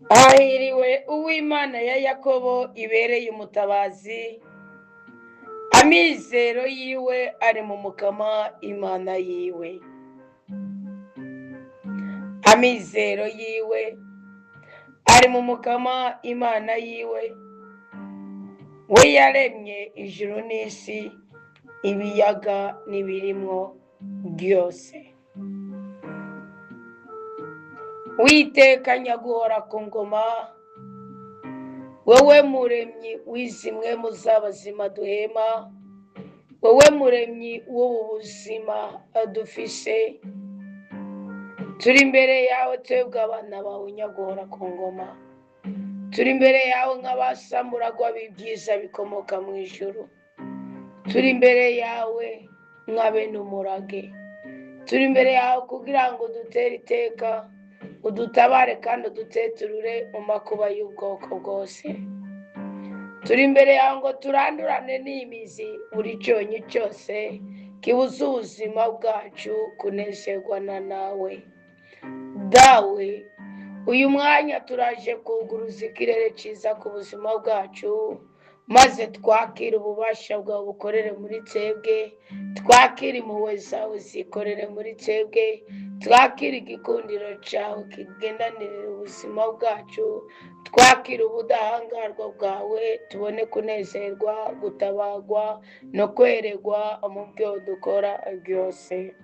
Hahiriwe uw'Imana ya Yakobo ibereye umutabazi, amizero yiwe ari mu Mukama Imana yiwe. Amizero yiwe ari mu Mukama Imana yiwe, we yaremye ijuru n'isi, ibiyaga n'ibirimwo byose. Uwiteka nyaguhora ku ngoma, wowe muremyi w'izimwe mu z'abazima duhema, wowe muremyi w'ubu buzima dufise, turi imbere yawe twebwe abana bawe nyaguhora ku ngoma. Turi imbere yawe nk'abasamuragwa b'ibyiza bikomoka mu ijuru. Turi imbere yawe nka bene umurage. Turi imbere yawe kugira ngo dutere iteka, udutabare kandi uduteturure mu makuba y'ubwoko bwose. Turi imbere yawe ngo turandurane n'imizi buri cyonyi cyose kibuza ubuzima bwacu kunezerwa na nawe. Dawe, uyu mwanya turaje kuguruza ikirere cyiza ku buzima bwacu, maze twakire ububasha bwawe bukorere muri twebwe, twakire impuhwe zawe zikorere muri twebwe, twakire igikundiro cyawe kigendanire ubuzima bwacu, twakire ubudahangarwa bwawe, tubone kunezerwa, gutabagwa no kweregwa mu byo dukora byose.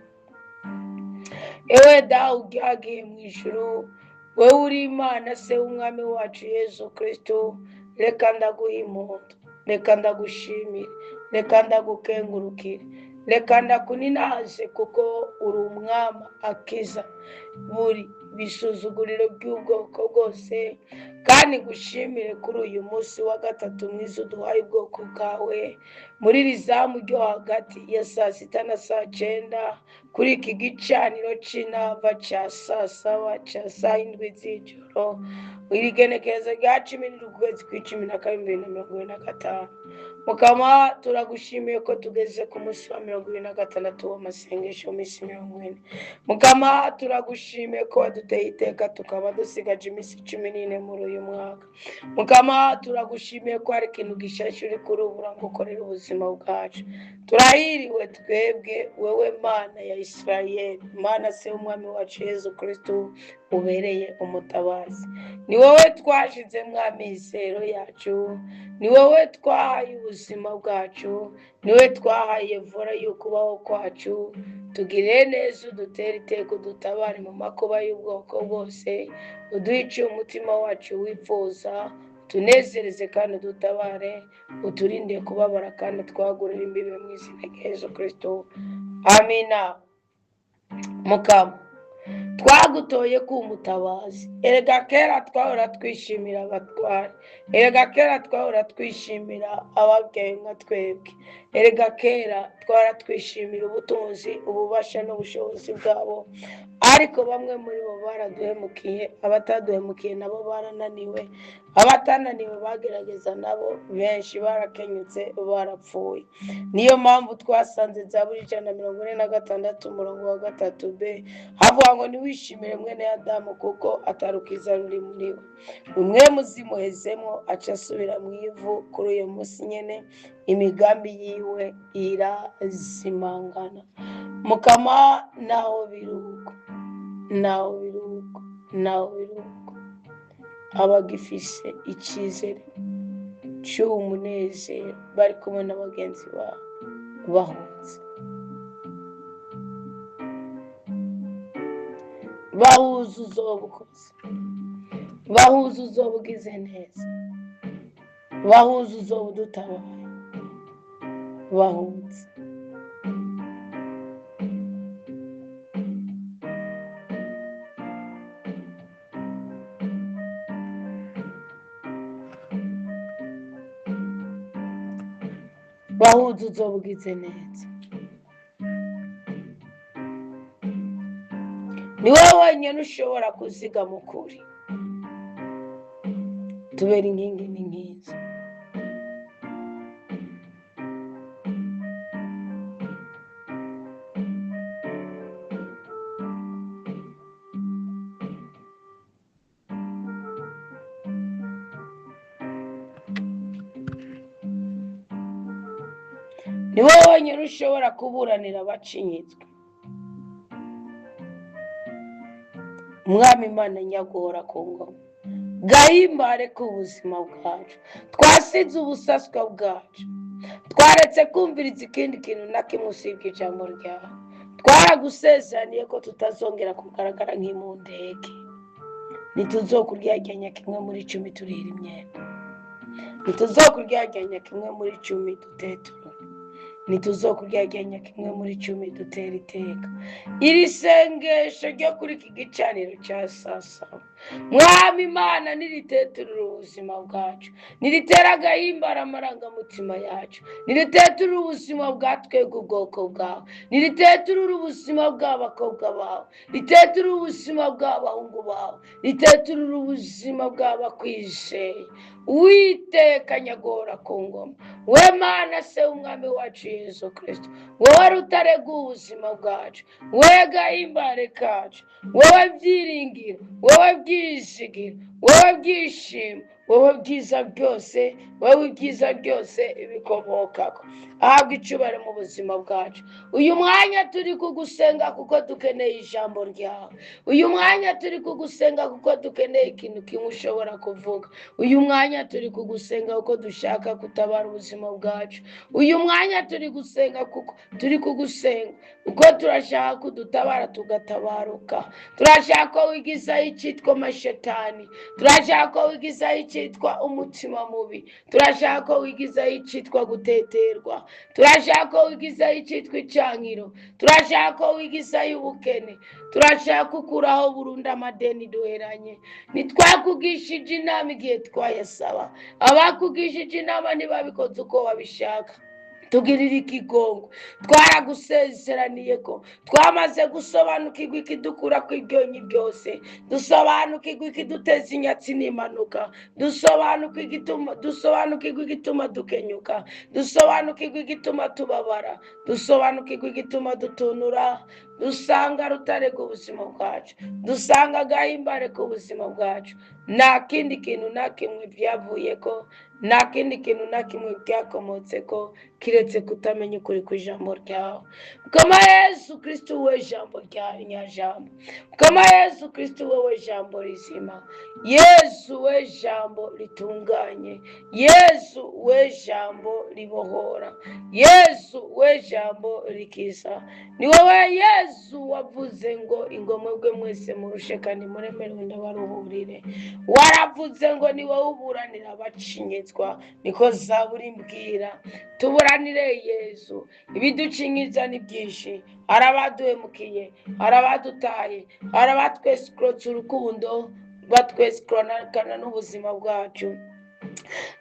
Ewe dawe ugyagiye mu ijuru, wowe uri Imana se w'umwami wacu Yesu Kristo, reka ndaguha impundu, reka ndagushimire, reka ndagukengurukire, reka ndakuninaze kuko uri umwami akiza buri bisuzuguriro by'ubwoko bwose, kandi gushimire kuri uyu munsi wa gatatu mwiza uduhaye ubwoko bwawe, muri iri zamu ryo hagati ya 6 na 9, kuri iki gicaniro c'inava ca 7 ca 7 z'ijoro, iri genekerezo rya 10 ukwezi kw'icumi na kabiri 2025. Mukama turagushimiye ko tugeze ku munsi wa 26 w'amasengesho w'iminsi 40. Mukama turagushimiye ko waduteye iteka tukaba dusigaje iminsi 14 muri uyu mwaka. Mukama turagushimiye ko hari ikintu gishasha uri kurubura ngo ukorere ubuzima bwacu. Turahiriwe twebwe, wewe Mana ya Isirayeli, Mana se w'umwami wacu Yesu Kristo, ubereye umutabazi. Ni wowe twashize mwamizero yacu, ni wowe twahaye ubuzima bwacu, ni wowe twahaye vora y'ukubaho kwacu. Tugire neza, udutere iteka, udutabare mu makuba y'ubwoko bwose, uduhice umutima wacu wifuza, tunezereze kandi udutabare, uturinde kubabara kandi twagurire imbibe mu izina rya Yesu Kristo. Amina. Mukama twagutoye ku mutabazi, erega kera twahora twishimira abatware, erega kera twahora twishimira ababyeyi nka twebwe, erega kera twahora twishimira ubutunzi, ububasha n'ubushobozi bwabo, ariko bamwe muri bo baraduhemukiye, abataduhemukiye nabo barananiwe, abatananiwe bagerageza nabo benshi barakenyutse barapfuye. Niyo mpamvu twasanze Zaburi 146 umurongo wa 3b havuga ngo ntiwishimire mwene Adamu kuko atarukiza ruri muri we, umwe muzimuhezemo aca asubira mu ivu. Kuri uyu munsi nyene imigambi yiwe irazimangana. Mukama naho biruko, naho biruko, naho biruko, abagifise icyizere cy'umunezero bari kumwe na bagenzi babo bahunze, bahuza uzoba ukoze, bahuza uzoba ugize neza, bahuza uzoba udutabaye, bahunze. Bahuza uzoba ugize neza. Ni wowe wenyine ushobora kuzigama ukuri, tubera inkingi n'inkinzo. ni wowe wenyine ushobora kuburanira abacinyitswe. Umwami Imana nyagora ku ngoma, gahimbare ku buzima bwacu. Twasize ubusaswa bwacu, twaretse kumviriza ikindi kintu na kimwe usibye ijambo ryawe. Twaragusezeraniye ko tutazongera kugaragara nk'impundege. Ntituzokuryarya kimwe muri 10 turira imyenda, ntituzokuryarya kimwe muri 10 dutetura, ntituzokuryarya kimwe muri 10 dutera iteka. Iri sengesho ryo kuri iki gicaniro cya sasa, Mwami Imana, niriteturura ubuzima bwacu, niritera agahimbara amarangamutima yacu, niriteturura ubuzima bwa twebwe ubwoko bwawe, niriteturura ubuzima bw'abakobwa bawe, riteturura ubuzima bw'abahungu bawe, riteturura ubuzima bw'abakwizeye. Uwiteka nyagora ku ngoma, we Mana se umwami wacu Yesu Kristo, wowe rutare rw'ubuzima bwacu, wowe gahimbare kacu, wowe byiringiro, wowe byizigiro, wowe byishimo, wowe byiza byose, wowe ibyiza byose ibikomokako. Ahabwa icubahiro mu buzima bwacu. Uyu mwanya turi kugusenga kuko dukeneye ijambo ryawe. Uyu mwanya turi kugusenga kuko dukeneye ikintu kimwe ushobora kuvuga. Uyu mwanya turi kugusenga kuko dushaka kutabara ubuzima bwacu. Uyu mwanya turi kugusenga kuko turashaka kudutabara tugatabaruka. Turashaka ko wigizaho icyitwa amashetani, turashaka ko wigizaho icyitwa umutima mubi, turashaka ko wigizaho icyitwa guteterwa, turashaka ko wigizaho icyitwa icankiro, turashaka ko wigizaho ubukene, turashaka kukuraho burundu amadeni duheranye. Ntitwakugishije inama igihe twayasaba, abakugishije inama ntibabikoze uko babishaka. Tugirira ikigongo, twaragusezeraniye ko twamaze gusobanukirwa ikidukura kw'ibyonyi byose, dusobanukirwa ikiduteza inyatsi n'impanuka, dusobanukirwa igituma dukenyuka, dusobanukirwa igituma tubabara, dusobanukirwa igituma dutunura. Dusanga rutare ku buzima bwacu, dusanga agahimbare ku buzima bwacu. Nta kindi kintu na kimwe byavuye ko, nta kindi kintu na kimwe byakomotse ko, kiretse kutamenya ukuri kw'ijambo ryawe. Mukama Yesu Kristo, we jambo rya nyajambo, Mukama Yesu Kristo, wowe jambo rizima, Yesu we jambo ritunganye, Yesu we jambo ribohora, Yesu we jambo rikiza. Ni wowe Yesu wavuze ngo ingomwe mwese murushe kandi muremerewe ndabaruhurire. Waravuze ngo ni wowe uburanira abacinyitswa, niko Zaburi imbwira. Tuburanire Yesu, ibiducinyiza ni byinshi, hari abaduhemukiye, hari abadutaye, hari abatwesikorotse urukundo, batwesikorana n'ubuzima bwacu.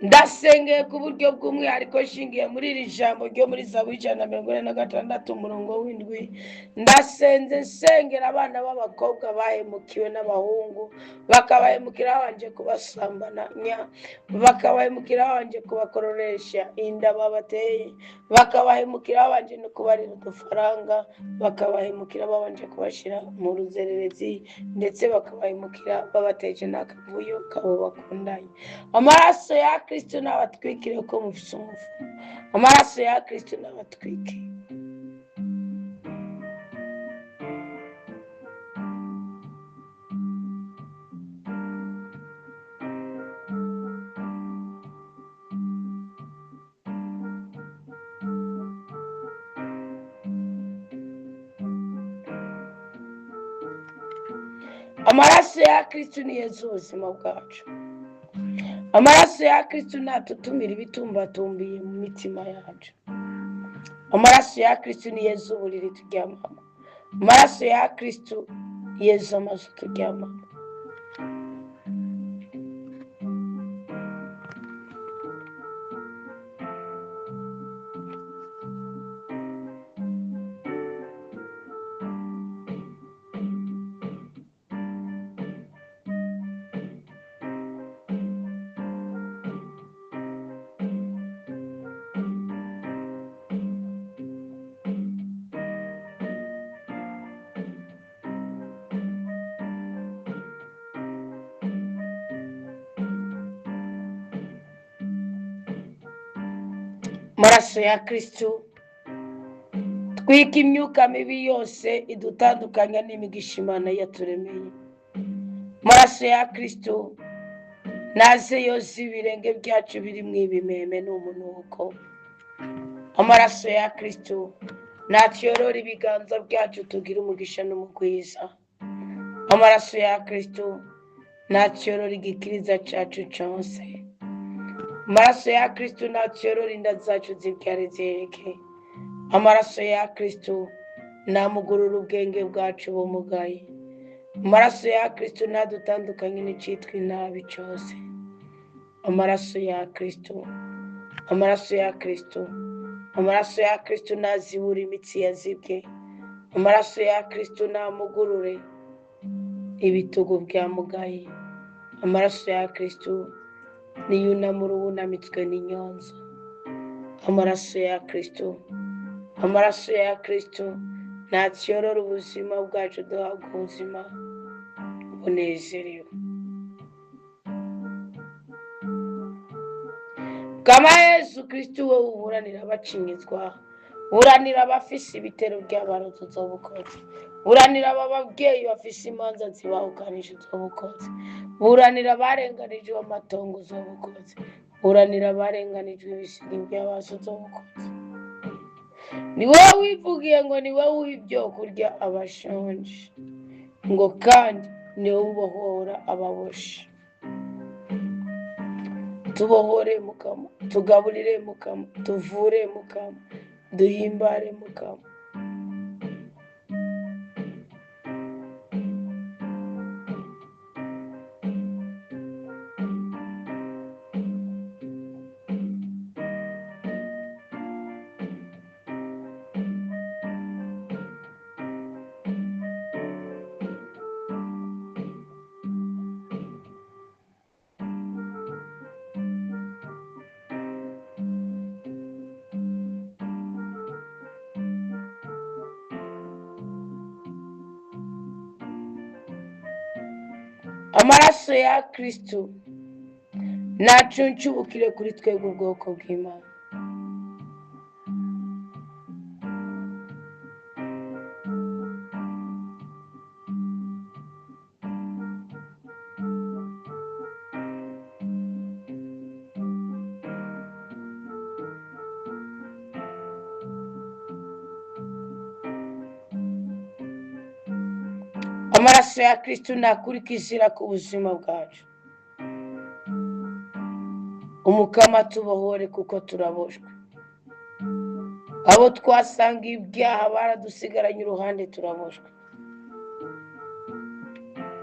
Ndasengeye ku buryo bw'umwihariko shingiye muri iri jambo ryo muri Zaburi 146 umurongo w'7. Ndasenze nsengera abana b'abakobwa bahemukiwe n'abahungu, bakabahemukira babanje kubasambanya, bakabahemukira babanje kubakororesha inda babateye, bakabahemukira babanje no kubarira udufaranga, bakabahemukira babanje kubashyira mu ruzererezi, ndetse bakabahemukira babateje n'akavuyo kabo bakundanye. Amaraso ya Kristo n'abatwikire ko mufise umuvumo, amaraso ya Kristo n'abatwikire. Amaraso ya Kristo ni Yesu ubuzima bwacu. Amaraso ya Kristo natutumira ibitumbatumbiye mu mitima yacu. Amaraso ya Kristo ni Yesu uburiri turyamamo. Amaraso ya Kristo Yesu amazu turyamamo. Amaraso ya Kristo twika imyuka mibi yose idutandukanya n'imigisha Imana yaturemeye. Amaraso ya Kristo naze yoza ibirenge byacu biri mu ibimeme n'umunuko. Amaraso ya Kristo natyorora ibiganza byacu tugira umugisha n'umugwiza. Amaraso ya Kristo natyorora igikiriza cyacu cyose. Amaraso ya Kristo natyorora inda zacu zibyare zereke. Amaraso ya Kristo namugurura ubwenge bwacu bumugaye. Amaraso ya Kristo nadutandukanye n'icitwa inabi cyose. Amaraso ya Kristo, amaraso ya Kristo, amaraso ya Kristo nazibura imitsi yazibwe. Amaraso ya Kristo namugurure ibitugu byamugaye. Amaraso ya Kristo niyunamura ubunamitswe n'inyonza. Amaraso ya Kristo, amaraso ya Kristo natyorora ubuzima bwacu duhabwa ubuzima bunezerewe. Kama Yesu Kristo we uburanira abacinyizwa, uburanira abafise ibitero by'abarozi z'ubukozi, uburanira ababyeyi bafise imanza zibahukanije z'ubukozi, uburanira abarenganijwe amatongo z'ubukozi, uburanira abarenganijwe ibisiga by'abaso z'ubukozi. Ni wowe wivugiye ngo ni wowe w'ibyo kurya abashonje, ngo kandi ni wowe ubohora ababoshe. Tubohore Mukama, tugaburire Mukama, tuvure Mukama, duhimbare Mukama. Amaraso ya Kristo nacuncubukire kuri twebwe ubwoko bw'Imana. Amaraso ya Kristo nakurikizira ku buzima bwacu. Umukama tubohore kuko turaboshwe. Abo twasanga ibyaha baradusigaranye uruhande turaboshwe.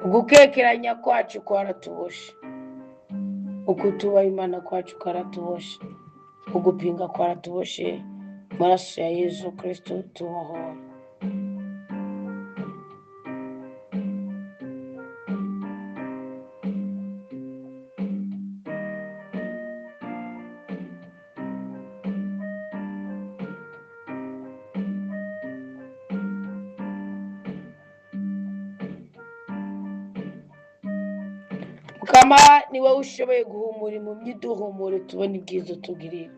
Ugukekeranya kwacu kwaratuboshe. Ukutuba Imana kwacu kwaratuboshe. Ugupinga kwaratuboshe. Amaraso ya Yesu Kristo tubohore. Mukama ni wowe ushoboye guhumura impumyi duhumure tubone ibyiza tugirira.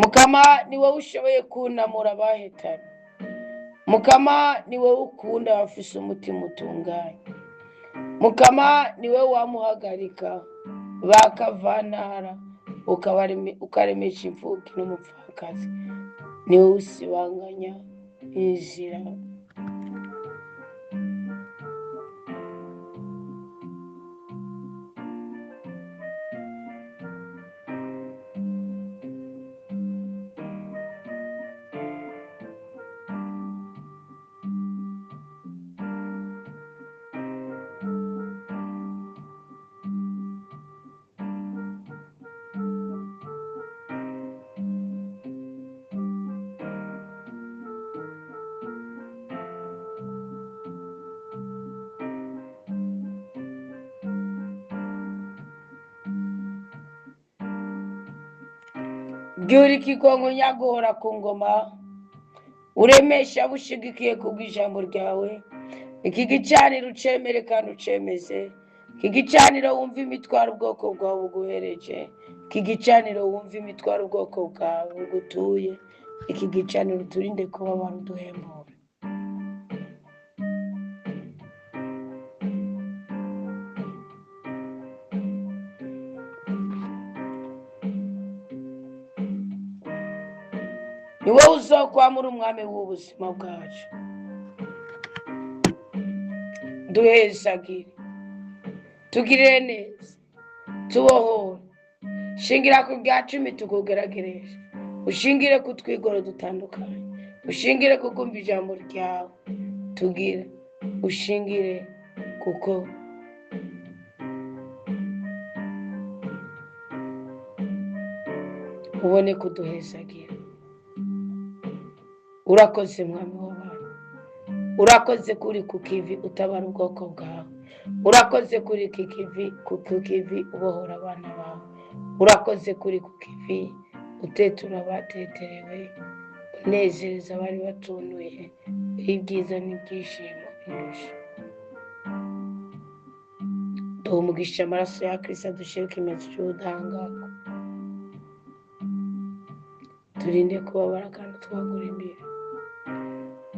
Mukama ni wowe ushoboye kunamura abahetanye. Mukama ni wowe ukunda abafise umutima utunganye. Mukama ni wowe wamuhagarika bakavantara ukaremesha imfubyi n'umupfakazi. Ni wowe usibanganya inzira. Byuri kikongo nyagora ku ngoma, uremesha bushigikiye kubw'ijambo ryawe. Iki gicaniro ucemere kandi ucemeze. Iki gicaniro wumva imitwaro ubwoko bwawe buguhereje. Iki gicaniro wumva imitwaro ubwoko bwawe bugutuye. iki gicaniro turinde kuba baruduhembura. Ni wowe uzokwamura umwami w'ubuzima bwacu. Duhezagire, tugirire neza, tubohore. Shingira ku bya 10 tukugerageresha. Ushingire ku twigoro dutandukanye. Ushingire ku kumva ijambo ryawe. Tugire, ushingire kuko ubone kuduhezagira. Urakoze mwami w'abantu. Urakoze kuri ku kivi utabara ubwoko bwawe. Urakoze kuri ku kivi ubohora abana bawe. Urakoze kuri ku kivi utetura abateterewe, unezereza abari batunuye, ibyiza n'ibyishimo indusha. Duha umugisha amaraso ya Kristo adushire ikimenyetso cy'ubudahangarwa. Turinde kubabara kandi twagura imbere.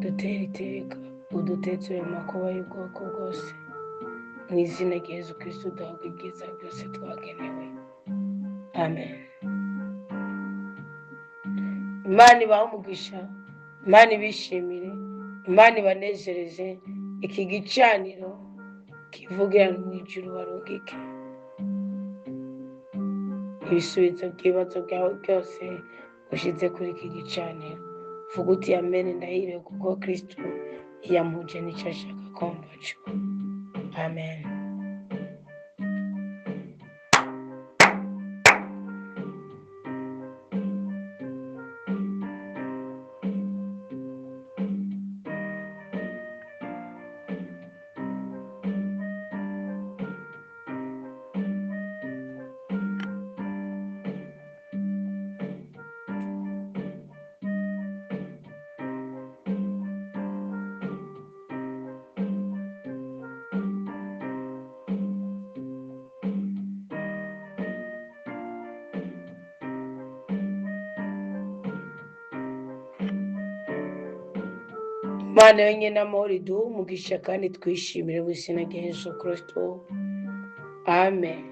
Dutere iteka, uduteture mu makuba y'ubwoko bwose. Mu izina rya Yesu Kristo duhabwa ibyiza byose twagenewe. Amen. Imana ibahe umugisha, Imana ibishimire, Imana ibanezereze. Iki gicaniro kivugira mu ijuru warungike ibisubizo by'ibibazo byawe byose ushize kuri iki gicaniro. Vuga uti amen, ndahiriwe kuko Kristo yampuje n'icyo ashaka ko mbaco. Amen. Imana wenyine amahoro iduhe umugisha kandi twishimire mu izina rya Yesu Kristo. Amen.